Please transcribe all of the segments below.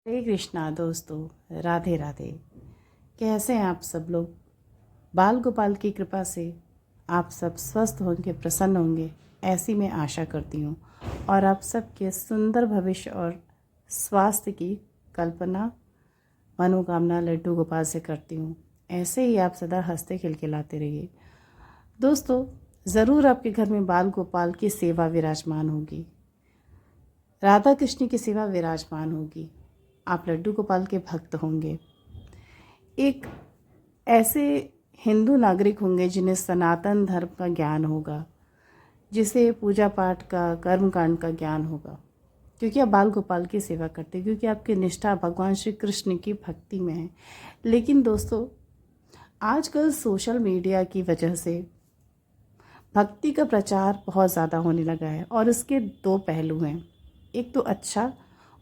हरे कृष्णा दोस्तों, राधे राधे। कैसे हैं आप सब लोग? बाल गोपाल की कृपा से आप सब स्वस्थ होंगे, प्रसन्न होंगे, ऐसी मैं आशा करती हूँ। और आप सबके सुंदर भविष्य और स्वास्थ्य की कल्पना मनोकामना लड्डू गोपाल से करती हूँ। ऐसे ही आप सदा हंसते खिलखिलाते रहिए। दोस्तों, ज़रूर आपके घर में बाल गोपाल की सेवा विराजमान होगी, राधा कृष्ण की सेवा विराजमान होगी। आप लड्डू गोपाल के भक्त होंगे। एक ऐसे हिंदू नागरिक होंगे जिन्हें सनातन धर्म का ज्ञान होगा, जिसे पूजा पाठ का, कर्म कांड का ज्ञान होगा, क्योंकि आप बाल गोपाल की सेवा करते हैं, क्योंकि आपकी निष्ठा भगवान श्री कृष्ण की भक्ति में है। लेकिन दोस्तों, आजकल सोशल मीडिया की वजह से भक्ति का प्रचार बहुत ज़्यादा होने लगा है और इसके दो पहलू हैं, एक तो अच्छा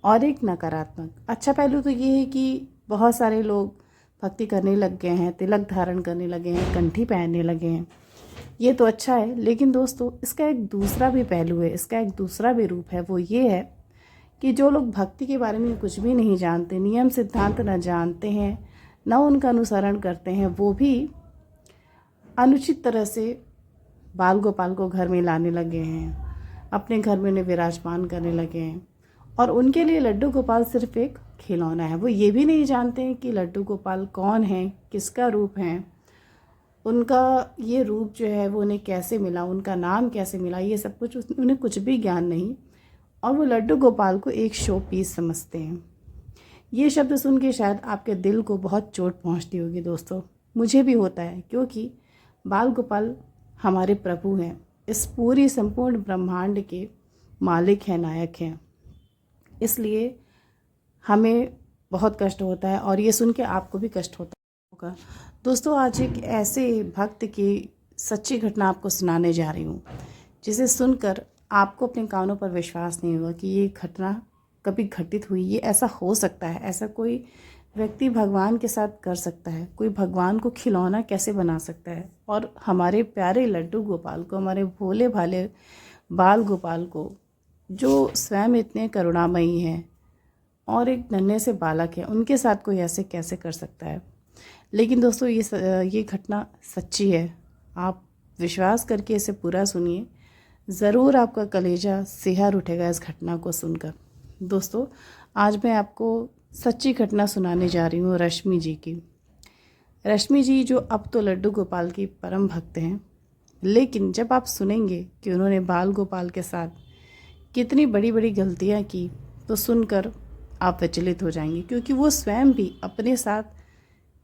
और एक नकारात्मक। अच्छा पहलू तो ये है कि बहुत सारे लोग भक्ति करने लग गए हैं, तिलक धारण करने लगे हैं, कंठी पहनने लगे हैं, ये तो अच्छा है। लेकिन दोस्तों, इसका एक दूसरा भी पहलू है, इसका एक दूसरा भी रूप है। वो ये है कि जो लोग भक्ति के बारे में कुछ भी नहीं जानते, नियम सिद्धांत न जानते हैं, न उनका अनुसरण करते हैं, वो भी अनुचित तरह से बाल गोपाल को घर में लाने लगे हैं, अपने घर में उन्हें विराजमान करने लगे हैं। और उनके लिए लड्डू गोपाल सिर्फ एक खिलौना है। वो ये भी नहीं जानते हैं कि लड्डू गोपाल कौन है, किसका रूप है, उनका ये रूप जो है वो उन्हें कैसे मिला, उनका नाम कैसे मिला, ये सब कुछ उन्हें कुछ भी ज्ञान नहीं। और वो लड्डू गोपाल को एक शो पीस समझते हैं। ये शब्द सुन के शायद आपके दिल को बहुत चोट पहुंचती होगी दोस्तों, मुझे भी होता है, क्योंकि बाल गोपाल हमारे प्रभु हैं, इस पूरी संपूर्ण ब्रह्मांड के मालिक हैं, नायक हैं। इसलिए हमें बहुत कष्ट होता है और ये सुन के आपको भी कष्ट होता होगा। दोस्तों, आज एक ऐसे भक्त की सच्ची घटना आपको सुनाने जा रही हूँ, जिसे सुनकर आपको अपने कानों पर विश्वास नहीं होगा कि ये घटना कभी घटित हुई, ये ऐसा हो सकता है, ऐसा कोई व्यक्ति भगवान के साथ कर सकता है, कोई भगवान को खिलौना कैसे बना सकता है। और हमारे प्यारे लड्डू गोपाल को, हमारे भोले भाले बाल गोपाल को, जो स्वयं इतने करुणामयी हैं और एक नन्हे से बालक है, उनके साथ कोई ऐसे कैसे कर सकता है। लेकिन दोस्तों, ये घटना सच्ची है। आप विश्वास करके इसे पूरा सुनिए, ज़रूर आपका कलेजा सिहर उठेगा इस घटना को सुनकर। दोस्तों, आज मैं आपको सच्ची घटना सुनाने जा रही हूँ रश्मि जी की। रश्मि जी जो अब तो लड्डू गोपाल की परम भक्त हैं, लेकिन जब आप सुनेंगे कि उन्होंने बाल गोपाल के साथ कितनी बड़ी बड़ी गलतियाँ की, तो सुनकर आप विचलित हो जाएंगे, क्योंकि वो स्वयं भी अपने साथ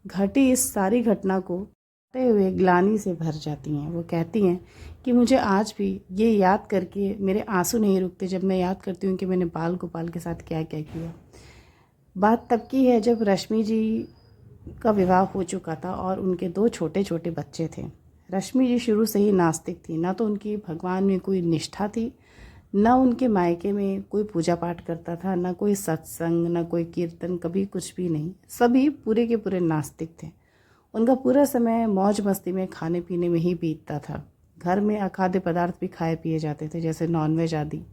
घटी इस सारी घटना को कहते हुए ग्लानि से भर जाती हैं। वो कहती हैं कि मुझे आज भी ये याद करके मेरे आंसू नहीं रुकते, जब मैं याद करती हूँ कि मैंने बाल गोपाल के साथ क्या क्या किया। बात तब की है जब रश्मि जी का विवाह हो चुका था और उनके दो छोटे छोटे बच्चे थे। रश्मि जी शुरू से ही नास्तिक थी, ना तो उनकी भगवान में कोई निष्ठा थी, ना उनके मायके में कोई पूजा पाठ करता था, ना कोई सत्संग, ना कोई कीर्तन, कभी कुछ भी नहीं। सभी पूरे के पूरे नास्तिक थे। उनका पूरा समय मौज मस्ती में, खाने पीने में ही बीतता था। घर में अखाद्य पदार्थ भी खाए पिए जाते थे, जैसे नॉनवेज आदि।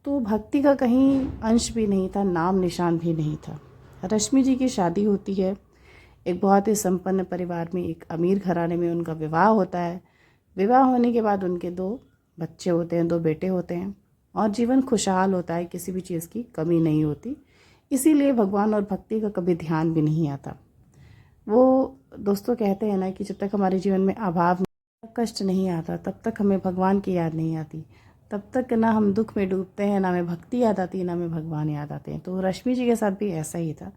तो भक्ति का कहीं अंश भी नहीं था, नाम निशान भी नहीं था। रश्मि जी की शादी होती है, एक बहुत ही संपन्न परिवार में, एक अमीर घराने में उनका विवाह होता है। विवाह होने के बाद उनके दो बच्चे होते हैं, दो बेटे होते हैं, और जीवन खुशहाल होता है, किसी भी चीज़ की कमी नहीं होती। इसीलिए भगवान और भक्ति का कभी ध्यान भी नहीं आता। वो दोस्तों कहते हैं ना कि जब तक हमारे जीवन में अभाव, कष्ट नहीं आता, तब तक हमें भगवान की याद नहीं आती। तब तक ना हम दुख में डूबते हैं, ना हमें भक्ति याद आती है, ना हमें भगवान याद आते हैं। तो रश्मि जी के साथ भी ऐसा ही था।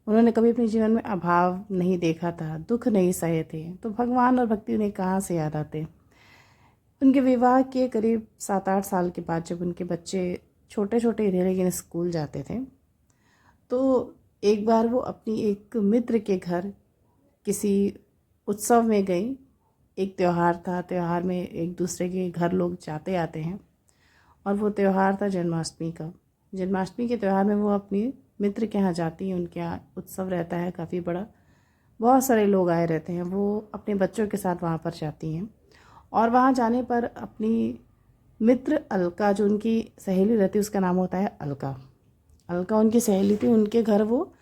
उन्होंने कभी अपने जीवन में अभाव नहीं देखा था, दुख नहीं सहे थे, तो भगवान और भक्ति उन्हें कहाँ से याद आते। उनके विवाह के करीब 7-8 साल के बाद, जब उनके बच्चे छोटे छोटे ही थे लेकिन स्कूल जाते थे, तो एक बार वो अपनी एक मित्र के घर किसी उत्सव में गई। एक त्यौहार था, त्यौहार में एक दूसरे के घर लोग जाते आते हैं, और वो त्यौहार था जन्माष्टमी का। जन्माष्टमी के त्यौहार में वो अपनी मित्र के यहाँ जाती हैं, उनके यहाँ उत्सव रहता है काफ़ी बड़ा, बहुत सारे लोग आए रहते हैं। वो अपने बच्चों के साथ वहाँ पर जाती हैं, और वहाँ जाने पर अपनी मित्र अलका, जो उनकी सहेली रहती है, उसका नाम होता है अलका, अलका उनकी सहेली थी, उनके घर वो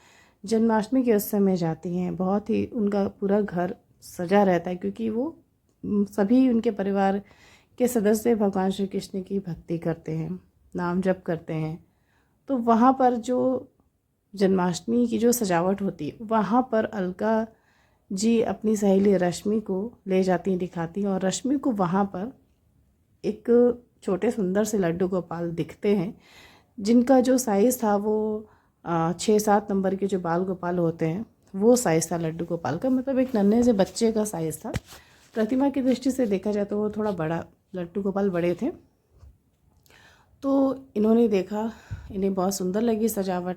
जन्माष्टमी के उस समय जाती हैं। बहुत ही उनका पूरा घर सजा रहता है क्योंकि वो सभी उनके परिवार के सदस्य भगवान श्री कृष्ण की भक्ति करते हैं, नाम जप करते हैं। तो वहाँ पर जो जन्माष्टमी की जो सजावट होती है, वहाँ पर अलका जी अपनी सहेली रश्मि को ले जाती हैं, दिखाती हैं, और रश्मि को वहाँ पर एक छोटे सुंदर से लड्डू गोपाल दिखते हैं जिनका जो साइज़ था वो 6-7 नंबर के जो बाल गोपाल होते हैं वो साइज़ था लड्डू गोपाल का, मतलब एक नन्हे से बच्चे का साइज़ था। प्रतिमा की दृष्टि से देखा जाए तो वो थोड़ा बड़ा, लड्डू गोपाल बड़े थे। तो इन्होंने देखा, इन्हें बहुत सुंदर लगी सजावट,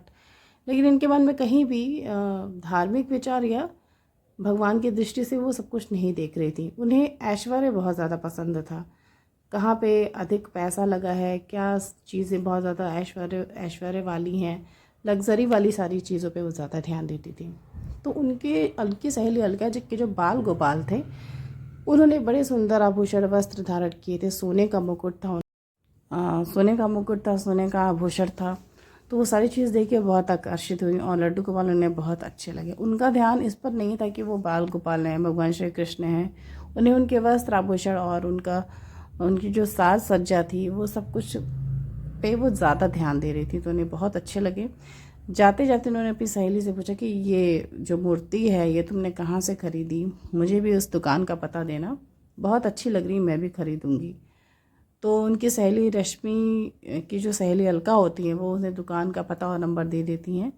लेकिन इनके मन में कहीं भी धार्मिक विचार या भगवान की दृष्टि से वो सब कुछ नहीं देख रही थी। उन्हें ऐश्वर्य बहुत ज़्यादा पसंद था, कहाँ पे अधिक पैसा लगा है, क्या चीज़ें बहुत ज़्यादा ऐश्वर्य वाली हैं, लग्जरी वाली सारी चीज़ों पे वो ज़्यादा ध्यान देती थी। तो उनकी सहेली अलका जी के जो बाल गोपाल थे, उन्होंने बड़े सुंदर आभूषण वस्त्र धारण किए थे, सोने का मुकुट था, सोने का आभूषण था। तो वो सारी चीज़ देख के बहुत आकर्षित हुई और लड्डू गोपाल उन्हें बहुत अच्छे लगे। उनका ध्यान इस पर नहीं था कि वो बाल गोपाल हैं, भगवान श्री कृष्ण हैं। उन्हें उनके वस्त्र आभूषण और उनकी जो साज सज्जा थी वो सब कुछ पे वो ज़्यादा ध्यान दे रही थी, तो उन्हें बहुत अच्छे लगे। जाते जाते उन्होंने अपनी सहेली से पूछा कि ये जो मूर्ति है ये तुमने कहाँ से खरीदी, मुझे भी उस दुकान का पता देना, बहुत अच्छी लग रही, मैं भी खरीदूँगी। तो उनकी सहेली रश्मि की जो सहेली अलका होती है वो उन्हें दुकान का पता और नंबर दे देती हैं।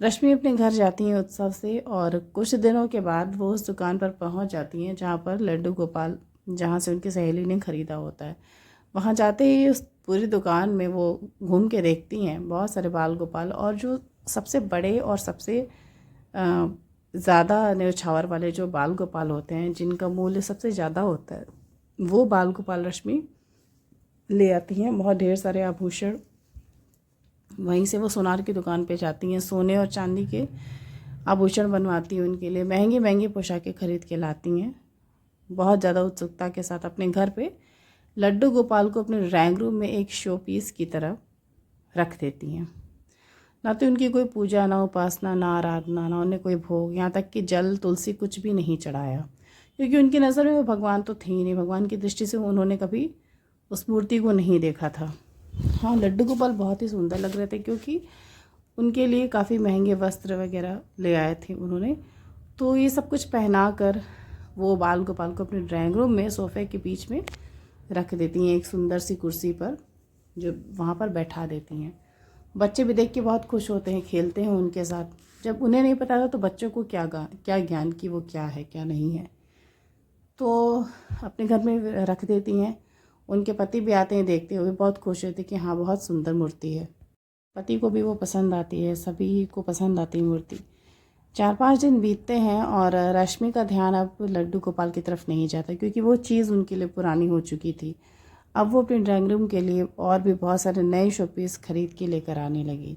रश्मि अपने घर जाती हैं उत्सव से, और कुछ दिनों के बाद वो उस दुकान पर पहुंच जाती हैं जहां पर लड्डू गोपाल, जहां से उनकी सहेली ने ख़रीदा होता है। वहां जाते ही उस पूरी दुकान में वो घूम के देखती हैं बहुत सारे बाल गोपाल, और जो सबसे बड़े और सबसे ज़्यादा न्यौछावर वाले जो बाल गोपाल होते हैं, जिनका मूल्य सबसे ज़्यादा होता है, वो बाल गोपाल रश्मि ले आती हैं। बहुत ढेर सारे आभूषण, वहीं से वो सोनार की दुकान पे जाती हैं, सोने और चांदी के आभूषण बनवाती हैं उनके लिए, महंगी महंगी पोशाकें खरीद के लाती हैं। बहुत ज़्यादा उत्सुकता के साथ अपने घर पे लड्डू गोपाल को अपने ड्राइंग रूम में एक शो पीस की तरह रख देती हैं। ना तो उनकी कोई पूजा, ना उपासना, ना आराधना, ना उन्हें कोई भोग, यहाँ तक कि जल तुलसी कुछ भी नहीं चढ़ाया, क्योंकि उनकी नज़र में वो भगवान तो थे ही नहीं। भगवान की दृष्टि से उन्होंने कभी उस मूर्ति को नहीं देखा था। हाँ, लड्डू गोपाल बहुत ही सुंदर लग रहे थे क्योंकि उनके लिए काफ़ी महंगे वस्त्र वगैरह ले आए थे उन्होंने। तो ये सब कुछ पहना कर वो बाल गोपाल को अपने ड्राइंग रूम में सोफ़े के बीच में रख देती हैं, एक सुंदर सी कुर्सी पर जो वहाँ पर बैठा देती हैं। बच्चे भी देख के बहुत खुश होते हैं, खेलते हैं उनके साथ। जब उन्हें नहीं पता था तो बच्चों को क्या ज्ञान कि वो क्या है क्या नहीं है। तो अपने घर में रख देती हैं। उनके पति भी आते हैं, देखते हुए बहुत खुश होते कि हाँ बहुत सुंदर मूर्ति है। पति को भी वो पसंद आती है, सभी को पसंद आती है मूर्ति। 4-5 दिन बीतते हैं और रश्मि का ध्यान अब लड्डू गोपाल की तरफ नहीं जाता क्योंकि वो चीज़ उनके लिए पुरानी हो चुकी थी। अब वो अपने ड्राइंग रूम के लिए और भी बहुत सारे नए शोपीस खरीद के लेकर आने लगी।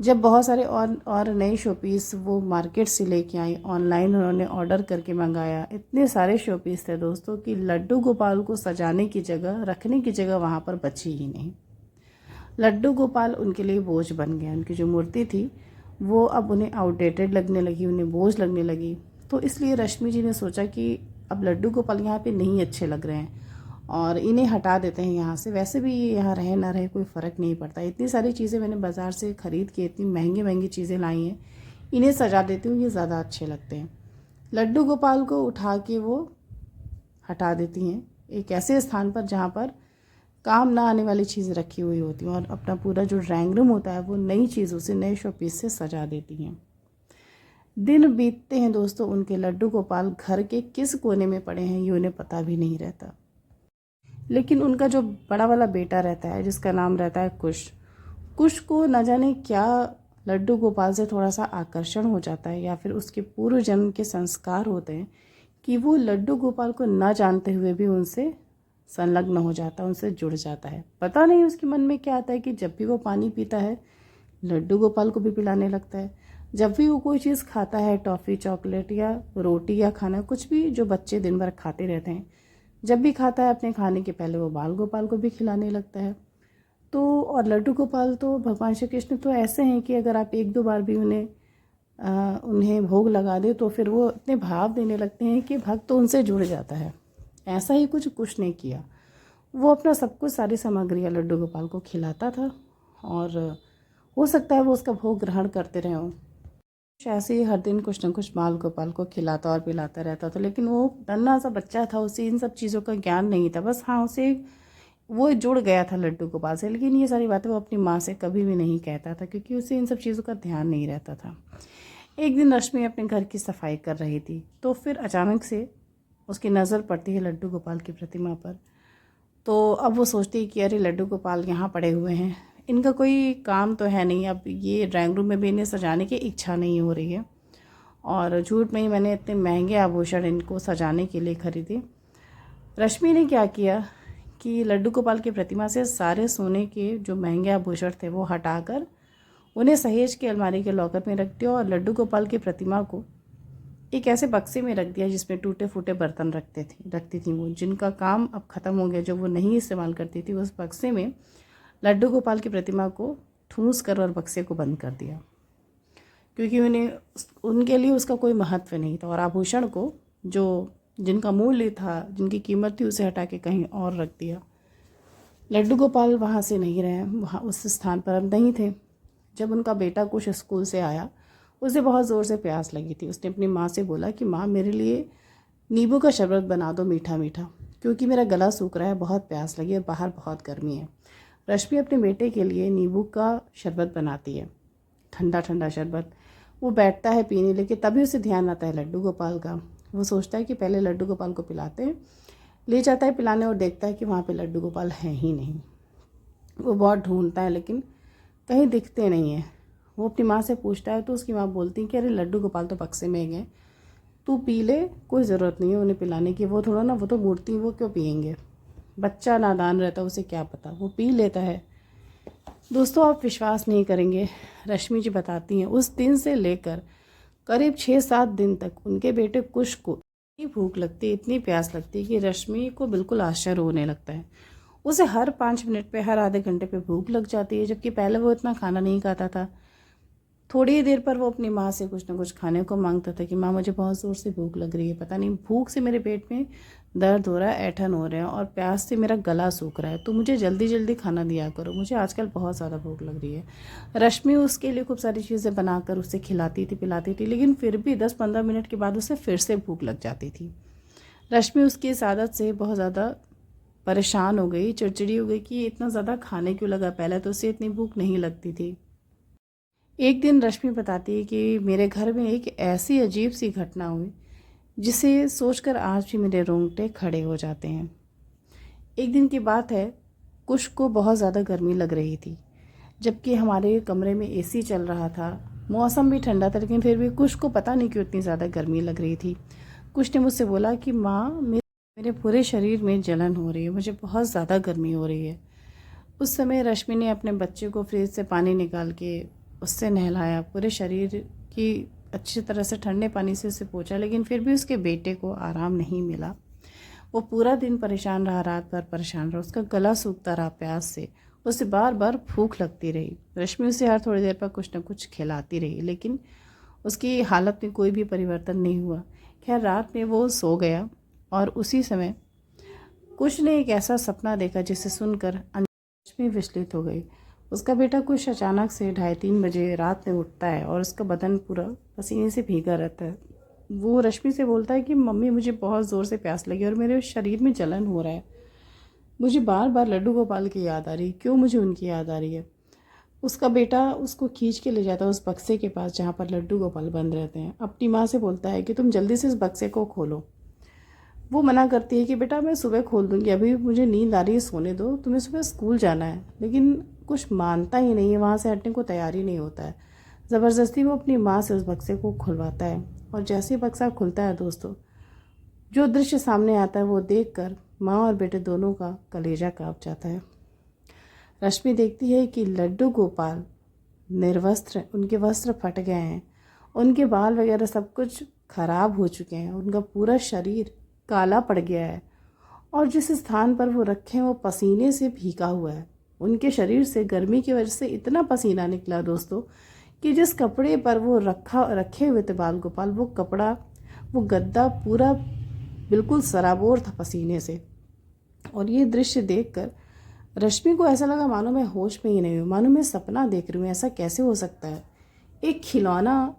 जब बहुत सारे और नए शोपीस वो मार्केट से लेके आई, ऑनलाइन उन्होंने ऑर्डर करके मंगाया। इतने सारे शोपीस थे दोस्तों कि लड्डू गोपाल को सजाने की जगह, रखने की जगह वहाँ पर बची ही नहीं। लड्डू गोपाल उनके लिए बोझ बन गया। उनकी जो मूर्ति थी वो अब उन्हें आउटडेटेड लगने लगी, उन्हें बोझ लगने लगी। तो इसलिए रश्मि जी ने सोचा कि अब लड्डू गोपाल यहाँ पे नहीं अच्छे लग रहे हैं और इन्हें हटा देते हैं यहाँ से। वैसे भी ये यहाँ रहे ना रहे कोई फ़र्क नहीं पड़ता। इतनी सारी चीज़ें मैंने बाज़ार से ख़रीद के, इतनी महंगी महंगी चीज़ें लाई हैं, इन्हें सजा देती हूँ, ये ज़्यादा अच्छे लगते हैं। लड्डू गोपाल को उठा के वो हटा देती हैं एक ऐसे स्थान पर जहाँ पर काम ना आने वाली चीज़ें रखी हुई होती हैं, और अपना पूरा जो ड्राइंग रूम होता है वो नई चीज़ों से, नए शोपीस से सजा देती हैं। दिन बीतते हैं दोस्तों, उनके लड्डू गोपाल घर के किस कोने में पड़े हैं ये उन्हें पता भी नहीं रहता। लेकिन उनका जो बड़ा वाला बेटा रहता है जिसका नाम रहता है कुश को न जाने क्या लड्डू गोपाल से थोड़ा सा आकर्षण हो जाता है, या फिर उसके पूर्व जन्म के संस्कार होते हैं कि वो लड्डू गोपाल को न जानते हुए भी उनसे संलग्न हो जाता है, उनसे जुड़ जाता है। पता नहीं उसके मन में क्या आता है कि जब भी वो पानी पीता है लड्डू गोपाल को भी पिलाने लगता है। जब भी वो कोई चीज़ खाता है, टॉफ़ी, चॉकलेट या रोटी या खाना, कुछ भी जो बच्चे दिन भर खाते रहते हैं, जब भी खाता है अपने खाने के पहले वो बाल गोपाल को भी खिलाने लगता है। तो और लड्डू गोपाल तो भगवान श्री कृष्ण तो ऐसे हैं कि अगर आप एक दो बार भी उन्हें भोग लगा दे तो फिर वो इतने भाव देने लगते हैं कि भक्त तो उनसे जुड़ जाता है। ऐसा ही कुछ नहीं किया, वो अपना सब कुछ सारी सामग्रियाँ लड्डू गोपाल को खिलाता था और हो सकता है वो उसका भोग ग्रहण करते रहे हों। ऐसे ही हर दिन कुछ न कुछ बाल गोपाल को खिलाता और पिलाता रहता था, लेकिन वो नन्हा सा बच्चा था, उसे इन सब चीज़ों का ज्ञान नहीं था। बस हाँ, उसे वो जुड़ गया था लड्डू गोपाल से, लेकिन ये सारी बातें वो अपनी माँ से कभी भी नहीं कहता था क्योंकि उसे इन सब चीज़ों का ध्यान नहीं रहता था। एक दिन रश्मि अपने घर की सफाई कर रही थी तो फिर अचानक से उसकी नज़र पड़ती है लड्डू गोपाल की प्रतिमा पर। तो अब वो सोचती है कि अरे लड्डू गोपाल यहाँ पड़े हुए हैं, इनका कोई काम तो है नहीं, अब ये ड्राइंग रूम में भी इन्हें सजाने की इच्छा नहीं हो रही है और झूठ में ही मैंने इतने महंगे आभूषण इनको सजाने के लिए खरीदे। रश्मि ने क्या किया कि लड्डू गोपाल की प्रतिमा से सारे सोने के जो महंगे आभूषण थे वो हटाकर उन्हें सहेज के अलमारी के लॉकर में रख दिया और लड्डू गोपाल की प्रतिमा को एक ऐसे बक्से में रख दिया जिसमें टूटे फूटे बर्तन रखती थी वो, जिनका काम अब ख़त्म हो गया, जो वो नहीं इस्तेमाल करती थी। उस बक्से में लड्डू गोपाल की प्रतिमा को ठूंस कर और बक्से को बंद कर दिया क्योंकि उनके लिए उसका कोई महत्व नहीं था और आभूषण को जो जिनका मूल्य था, जिनकी कीमत थी, उसे हटा के कहीं और रख दिया। लड्डू गोपाल वहाँ से नहीं रहे, वहाँ उस स्थान पर अब नहीं थे। जब उनका बेटा कुछ स्कूल से आया, उसे बहुत ज़ोर से प्यास लगी थी। उसने अपनी माँ से बोला कि माँ मेरे लिए नींबू का शरबत बना दो मीठा मीठा, क्योंकि मेरा गला सूख रहा है, बहुत प्यास लगी और बाहर बहुत गर्मी है। रश्मि अपने बेटे के लिए नींबू का शरबत बनाती है, ठंडा ठंडा शरबत। वो बैठता है पीने, लेकिन तभी उसे ध्यान आता है लड्डू गोपाल का। वो सोचता है कि पहले लड्डू गोपाल को पिलाते हैं, ले जाता है पिलाने और देखता है कि वहाँ पे लड्डू गोपाल है ही नहीं। वो बहुत ढूंढता है लेकिन कहीं दिखते नहीं है। वो अपनी माँ से पूछता है तो उसकी माँ बोलती है कि अरे लड्डू गोपाल तो बक्से में गए, तू पी ले, कोई ज़रूरत नहीं है उन्हें पिलाने की, वो थोड़ा ना, वो तो मूर्ति, वो क्यों पियेंगे। बच्चा नादान रहता, उसे क्या पता, वो पी लेता है। दोस्तों, आप विश्वास नहीं करेंगे, रश्मि जी बताती हैं उस दिन से लेकर करीब 6-7 दिन तक उनके बेटे कुश को इतनी भूख लगती है, इतनी प्यास लगती है कि रश्मि को बिल्कुल आश्चर्य होने लगता है। उसे हर 5 मिनट पे, हर आधे घंटे पे भूख लग जाती है, जबकि पहले वो इतना खाना नहीं खाता था। थोड़ी ही देर पर वो अपनी माँ से कुछ ना कुछ खाने को मांगता था कि माँ मुझे बहुत ज़ोर से भूख लग रही है, पता नहीं भूख से मेरे पेट में दर्द हो रहा है, ऐंठन हो रहे हैं और प्यास से मेरा गला सूख रहा है, तो मुझे जल्दी जल्दी खाना दिया करो, मुझे आजकल बहुत ज़्यादा भूख लग रही है। रश्मि उसके लिए खूब सारी चीज़ें बनाकर उसे खिलाती थी, पिलाती थी, लेकिन फिर भी 10-15 मिनट के बाद उसे फिर से भूख लग जाती थी। रश्मि उसकी इस आदत से बहुत ज़्यादा परेशान हो गई, चिड़चिड़ी हो गई कि इतना ज़्यादा खाने क्यों लगा, पहले तो उसे इतनी भूख नहीं लगती थी। एक दिन रश्मि बताती है कि मेरे घर में एक ऐसी अजीब सी घटना हुई जिसे सोचकर आज भी मेरे रोंगटे खड़े हो जाते हैं। एक दिन की बात है, कुश को बहुत ज़्यादा गर्मी लग रही थी, जबकि हमारे कमरे में एसी चल रहा था, मौसम भी ठंडा था, लेकिन फिर भी कुश को पता नहीं क्यों इतनी ज़्यादा गर्मी लग रही थी। कुश ने मुझसे बोला कि माँ, मेरे पूरे शरीर में जलन हो रही है, मुझे बहुत ज़्यादा गर्मी हो रही है। उस समय रश्मि ने अपने बच्चे को फ्रिज से पानी निकाल के उससे नहलाया, पूरे शरीर की अच्छी तरह से ठंडे पानी से उसे पोंछा, लेकिन फिर भी उसके बेटे को आराम नहीं मिला। वो पूरा दिन परेशान रहा, रात भर परेशान रहा, उसका गला सूखता रहा प्यास से, उसे बार बार भूख लगती रही। रश्मि उसे हर थोड़ी देर पर कुछ न कुछ खिलाती रही, लेकिन उसकी हालत में कोई भी परिवर्तन नहीं हुआ। खैर, रात में वो सो गया और उसी समय कुश ने एक ऐसा सपना देखा जिसे सुनकर रश्मि विचलित हो गई। उसका बेटा कुश अचानक से 2:30-3 बजे रात में उठता है और उसका बदन पूरा पसीने से भीगा रहता है। वो रश्मि से बोलता है कि मम्मी, मुझे बहुत ज़ोर से प्यास लगी और मेरे शरीर में जलन हो रहा है, मुझे बार बार लड्डू गोपाल की याद आ रही है, क्यों मुझे उनकी याद आ रही है। उसका बेटा उसको खींच के ले जाता है उस बक्से के पास जहाँ पर लड्डू गोपाल बंद रहते हैं। अपनी माँ से बोलता है कि तुम जल्दी से इस बक्से को खोलो। वो मना करती है कि बेटा मैं सुबह खोल दूँगी, अभी मुझे नींद आ रही है, सोने दो, तुम्हें सुबह स्कूल जाना है। लेकिन कुछ मानता ही नहीं है, वहाँ से हटने को तैयार ही नहीं होता है। ज़बरदस्ती वो अपनी माँ से उस बक्से को खुलवाता है और जैसे ही बक्सा खुलता है दोस्तों, जो दृश्य सामने आता है वो देखकर माँ और बेटे दोनों का कलेजा काँप जाता है। रश्मि देखती है कि लड्डू गोपाल निर्वस्त्र, उनके वस्त्र फट गए हैं, उनके बाल वगैरह सब कुछ खराब हो चुके हैं, उनका पूरा शरीर काला पड़ गया है और जिस स्थान पर वो रखे हैं वो पसीने से भीगा हुआ है। उनके शरीर से गर्मी की वजह से इतना पसीना निकला दोस्तों कि जिस कपड़े पर वो रखे हुए थे बाल गोपाल, वो कपड़ा, वो गद्दा पूरा बिल्कुल सराबोर था पसीने से। और ये दृश्य देखकर रश्मि को ऐसा लगा मानो मैं होश में ही नहीं हूँ, मानो मैं सपना देख रही हूँ। ऐसा कैसे हो सकता है? एक खिलौना,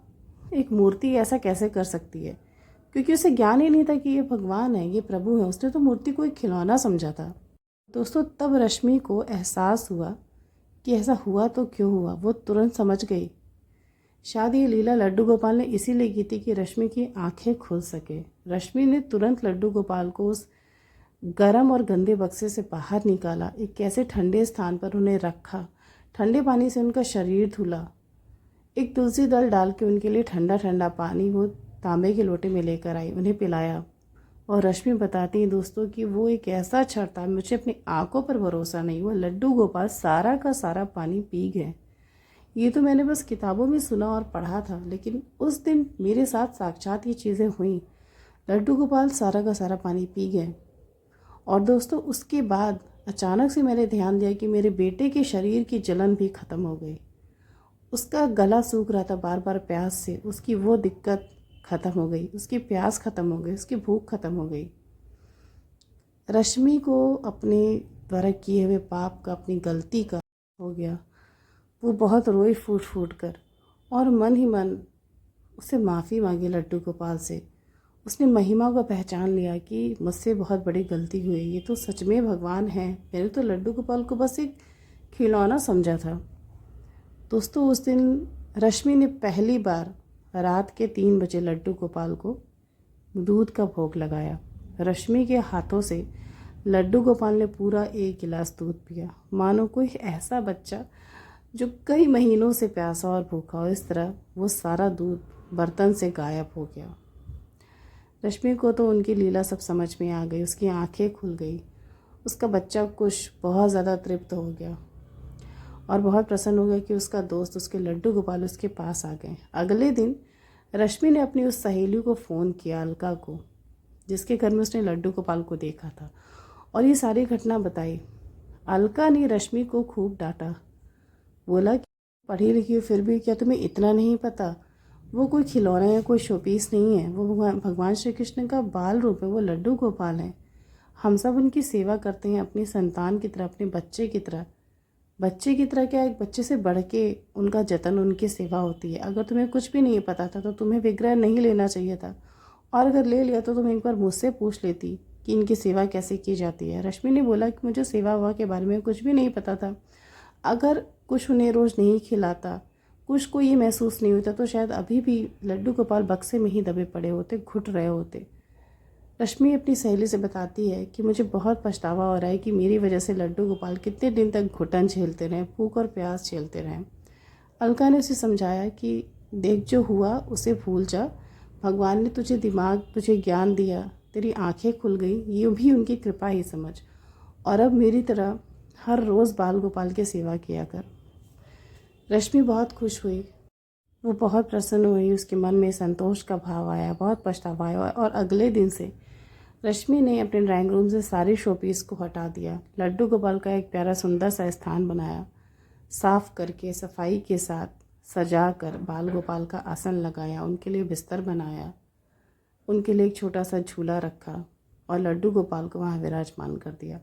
एक मूर्ति ऐसा कैसे कर सकती है? क्योंकि उसे ज्ञान ही नहीं था कि ये भगवान है, ये प्रभु है। उसने तो मूर्ति को एक खिलौना समझा था। दोस्तों तब रश्मि को एहसास हुआ कि ऐसा हुआ तो क्यों हुआ। वो तुरंत समझ गई, शायद ये लीला लड्डू गोपाल ने इसीलिए की थी कि रश्मि की आंखें खुल सके। रश्मि ने तुरंत लड्डू गोपाल को उस गर्म और गंदे बक्से से बाहर निकाला, एक ऐसे ठंडे स्थान पर उन्हें रखा, ठंडे पानी से उनका शरीर धुला, एक तुलसी दल डाल के उनके लिए ठंडा ठंडा पानी वो तांबे के लोटे में लेकर आई, उन्हें पिलाया। और रश्मि बताती हैं दोस्तों कि वो एक ऐसा क्षण था, मुझे अपनी आंखों पर भरोसा नहीं हुआ। लड्डू गोपाल सारा का सारा पानी पी गए। ये तो मैंने बस किताबों में सुना और पढ़ा था, लेकिन उस दिन मेरे साथ साक्षात ये चीज़ें हुई। लड्डू गोपाल सारा का सारा पानी पी गए। और दोस्तों उसके बाद अचानक से मैंने ध्यान दिया कि मेरे बेटे के शरीर की जलन भी ख़त्म हो गई। उसका गला सूख रहा था बार बार प्यास से, उसकी वो दिक्कत ख़त्म हो गई, उसकी प्यास ख़त्म हो गई, उसकी भूख ख़त्म हो गई। रश्मि को अपने द्वारा किए हुए पाप का, अपनी गलती का हो गया। वो बहुत रोई फूट फूट कर और मन ही मन उससे माफ़ी मांगी लड्डू गोपाल से। उसने महिमा को पहचान लिया कि मुझसे बहुत बड़ी गलती हुई, ये तो सच में भगवान है, मैंने तो लड्डू गोपाल को बस एक खिलौना समझा था। दोस्तों उस दिन रश्मि ने पहली बार रात के 3 बजे लड्डू गोपाल को दूध का भोग लगाया। रश्मि के हाथों से लड्डू गोपाल ने पूरा 1 गिलास दूध पिया, मानो कोई ऐसा बच्चा जो कई महीनों से प्यासा और भूखा हो। इस तरह वो सारा दूध बर्तन से गायब हो गया। रश्मि को तो उनकी लीला सब समझ में आ गई, उसकी आंखें खुल गई। उसका बच्चा कुछ बहुत ज़्यादा तृप्त हो गया और बहुत प्रसन्न हो गया कि उसका दोस्त, उसके लड्डू गोपाल उसके पास आ गए। अगले दिन रश्मि ने अपनी उस सहेली को फ़ोन किया, अलका को, जिसके घर में उसने लड्डू गोपाल को देखा था, और ये सारी घटना बताई। अलका ने रश्मि को खूब डांटा, बोला कि पढ़ी लिखी हो फिर भी क्या तुम्हें इतना नहीं पता? वो कोई खिलौना या कोई शोपीस नहीं है, वो भगवान श्री कृष्ण का बाल रूप है, वो लड्डू गोपाल हैं। हम सब उनकी सेवा करते हैं अपनी संतान की तरह, अपने बच्चे की तरह। बच्चे की तरह क्या, एक बच्चे से बढ़ के उनका जतन, उनकी सेवा होती है। अगर तुम्हें कुछ भी नहीं पता था तो तुम्हें विग्रह नहीं लेना चाहिए था, और अगर ले लिया तो तुम एक बार मुझसे पूछ लेती कि इनकी सेवा कैसे की जाती है। रश्मि ने बोला कि मुझे सेवा हुआ के बारे में कुछ भी नहीं पता था। अगर कुछ उन्हें रोज़ नहीं खिलाता, कुछ को ये महसूस नहीं होता, तो शायद अभी भी लड्डू गोपाल बक्से में ही दबे पड़े होते, घुट रहे होते। रश्मि अपनी सहेली से बताती है कि मुझे बहुत पछतावा हो रहा है कि मेरी वजह से लड्डू गोपाल कितने दिन तक घुटन झेलते रहे, भूख और प्यास झेलते रहे। अलका ने उसे समझाया कि देख, जो हुआ उसे भूल जा, भगवान ने तुझे दिमाग, तुझे ज्ञान दिया, तेरी आंखें खुल गई, ये भी उनकी कृपा ही समझ, और अब मेरी तरह हर रोज़ बाल गोपाल की सेवा किया कर। रश्मि बहुत खुश हुई, वो बहुत प्रसन्न हुई, उसके मन में संतोष का भाव आया, बहुत पछतावा आया। और अगले दिन से रश्मि ने अपने ड्राइंग रूम से सारे शोपीस को हटा दिया, लड्डू गोपाल का एक प्यारा सुंदर सा स्थान बनाया, साफ करके सफाई के साथ सजा कर बाल गोपाल का आसन लगाया, उनके लिए बिस्तर बनाया, उनके लिए एक छोटा सा झूला रखा और लड्डू गोपाल को वहाँ विराजमान कर दिया।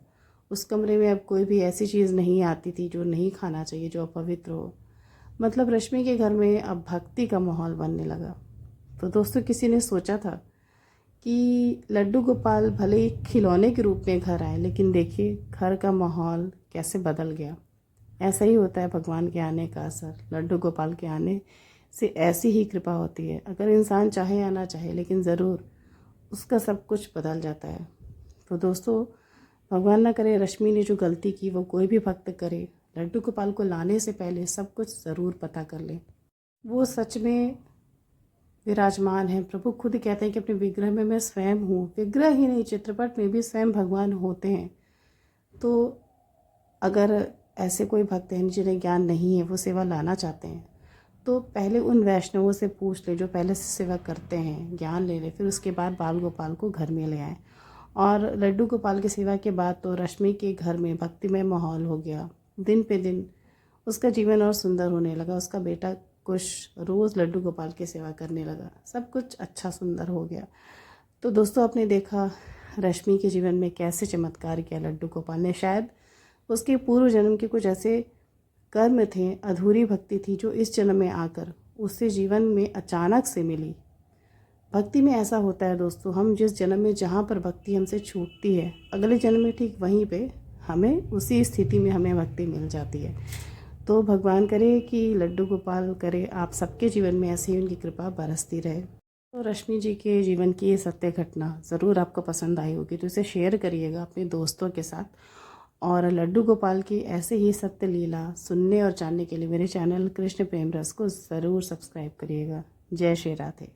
उस कमरे में अब कोई भी ऐसी चीज़ नहीं आती थी जो नहीं खाना चाहिए, जो अपवित्र हो। मतलब रश्मि के घर में अब भक्ति का माहौल बनने लगा। तो दोस्तों किसी ने सोचा था कि लड्डू गोपाल भले ही खिलौने के रूप में घर आए, लेकिन देखिए घर का माहौल कैसे बदल गया। ऐसा ही होता है भगवान के आने का असर, लड्डू गोपाल के आने से ऐसी ही कृपा होती है। अगर इंसान चाहे या ना चाहे, लेकिन ज़रूर उसका सब कुछ बदल जाता है। तो दोस्तों भगवान ना करे रश्मि ने जो गलती की वो कोई भी भक्त करे, लड्डू गोपाल को लाने से पहले सब कुछ ज़रूर पता कर ले। वो सच में विराजमान है। प्रभु खुद कहते हैं कि अपने विग्रह में मैं स्वयं हूँ। विग्रह ही नहीं, चित्रपट में भी स्वयं भगवान होते हैं। तो अगर ऐसे कोई भक्त हैं जिन्हें ज्ञान नहीं है, वो सेवा लाना चाहते हैं, तो पहले उन वैष्णवों से पूछ ले जो पहले से सेवा करते हैं, ज्ञान ले ले, फिर उसके बाद बाल गोपाल को घर में ले आए। और लड्डू गोपाल की सेवा के बाद तो रश्मि के घर में भक्तिमय माहौल हो गया। दिन पे दिन उसका जीवन और सुंदर होने लगा। उसका बेटा कुश रोज़ लड्डू गोपाल की सेवा करने लगा, सब कुछ अच्छा सुंदर हो गया। तो दोस्तों, आपने देखा रश्मि के जीवन में कैसे चमत्कार किया लड्डू गोपाल ने। शायद उसके पूर्व जन्म के कुछ ऐसे कर्म थे, अधूरी भक्ति थी, जो इस जन्म में आकर उससे जीवन में अचानक से मिली। भक्ति में ऐसा होता है दोस्तों, हम जिस जन्म में जहाँ पर भक्ति हमसे छूटती है, अगले जन्म में ठीक वहीं पे हमें उसी स्थिति में हमें भक्ति मिल जाती है। तो भगवान करे कि लड्डू गोपाल करे आप सबके जीवन में ऐसी उनकी कृपा बरसती रहे। तो रश्मि जी के जीवन की ये सत्य घटना ज़रूर आपको पसंद आई होगी, तो इसे शेयर करिएगा अपने दोस्तों के साथ। और लड्डू गोपाल की ऐसे ही सत्य लीला सुनने और जानने के लिए मेरे चैनल कृष्ण प्रेम रस को ज़रूर सब्सक्राइब करिएगा। जय श्री राधे।